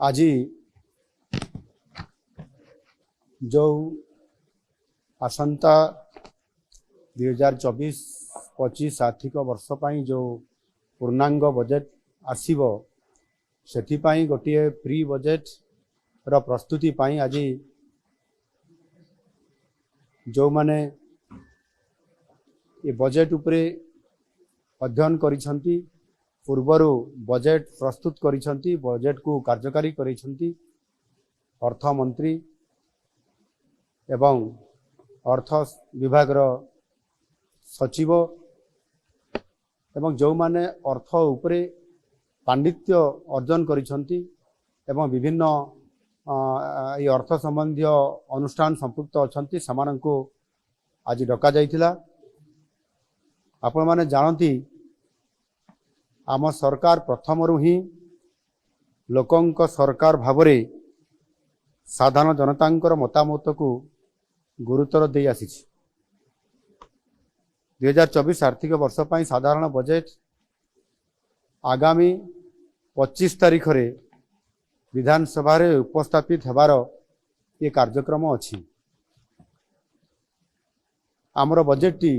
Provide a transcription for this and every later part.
आज जो आसंता 2024-25 आर्थिक वर्ष पर जो पूर्णांग बजेट आसीबो सेथिपाई गोटे प्री बजेट रो प्रस्तुति पाई आज जो माने ये बजेट उपरे अध्ययन करिसंती पूर्वरु बजेट प्रस्तुत करिसंती बजेट को कार्यकारी करिसंती अर्थ मंत्री एवं अर्थ विभाग सचिव एवं जो माने अर्थ उपरे पांडित्य अर्जन करिसंती एवं विभिन्न ये अर्थ संबंधी अनुष्ठान संपुक्त अछंती समानंको आज डका जाइथिला। आपण माने जानती आम सरकार प्रथम ही लोकंक सरकार भावरे साधारण जनतांकर मतामत को गुरुतर दे आसी 2024 आर्थिक वर्ष पर साधारण बजेट आगामी 25 तारीख रे विधानसभा रे उपस्थापित हेबार ये कार्यक्रम अछि। आमर बजेट टी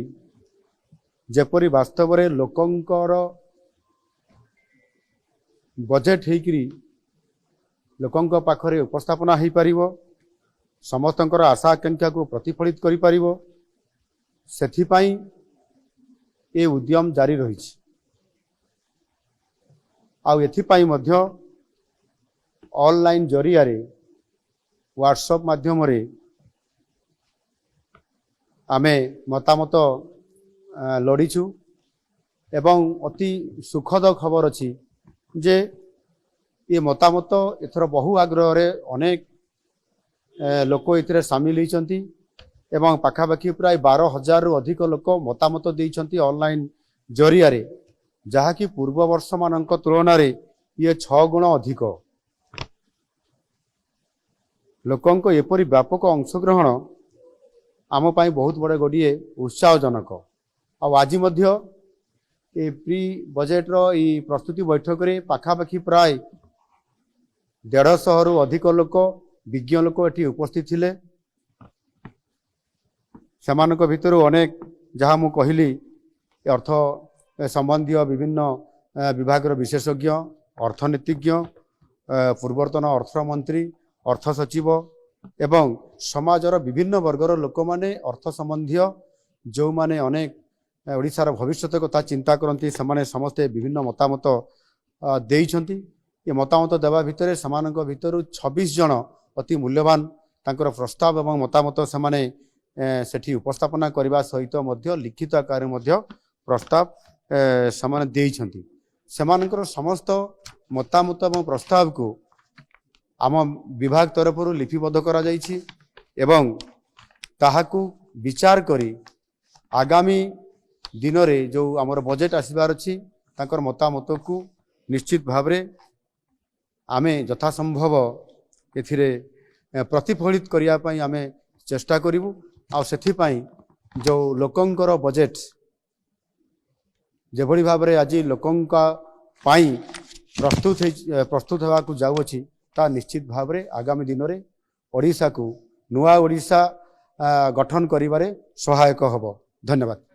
जेपरी वास्तव रे लोकंकर बजेट हेकरी लोकंक पाखरे उपस्थापना हो पारिबो समस्तंकर आशा आकांक्षा को प्रतिफलित करि पारिबो सेथिपाई ए उद्यम जारी रहिछि। आ एथिपाई मध्य ऑनलाइन जरिया रे व्हाट्सएप माध्यम रे आमे मतामत लड़ीछु एवं अति सुखद खबर अछि जे ये मतामत एथर बहु आग्रह रे अनेक लोक इतरे सामिल होइचंती एवं पाखापाखि प्राय 12,000 रु अधिक लोक मतामत देइचंती ऑनलाइन जरिया रे जहा कि पूर्व वर्ष मानक तुलना रे ये 6 गुण अधिक लोकंक एपरि व्यापक अंशग्रहण आम पाई बहुत बड़े गोडिए उत्साहजनक। आज मध्य ए प्री बजेट रो ई प्रस्तुति बैठक रे पाखापाखि प्राय 150 रु अधिक लोक विज्ञ लोक एटी उपस्थित थिले। समानक भितर अनेक जहाँ मु कहली अर्थ संबंधी विभिन्न विभाग विशेषज्ञ अर्थनीतिज्ञ पूर्वतन अर्थमंत्री अर्थ सचिव एवं समाजर विभिन्न वर्गर लोक माने अर्थ संबंधी जो माने अनेक ओडिशार भविष्यत कथा चिंता करती समाने समस्ते विभिन्न मतामत देइछंती। ये मतामत देवा भितर समानक भितर 26 जन अति मूल्यवान तांकर प्रस्ताव एवं मतामत समाने सेठी उपस्थापना करबा सहित मध्य लिखित आकार मध्य प्रस्ताव समाने देइछंती। समानकर समस्त मतामत एवं प्रस्ताव को आम विभाग तरफ लिपिबद्ध करा जाइछि एवं ताहाकू विचार करी आगामी दिन रे जो आमर बजेट आसबार अछि तांकर मतामत को निश्चित भावरे आमे यथासंभव एथिरे प्रतिफलित करिया पई आमे चेष्टा करिवु। आ सेथि पई जो लोकंकर बजेट जेभଳି भावरे आज लोकंका पई प्रस्तुत हेबा को जाउ अछि ता निश्चित भावरे आगामी दिन रे ओडिसा को नुआ ओडिसा गठन करिबारे सहायक हबो। धन्यवाद।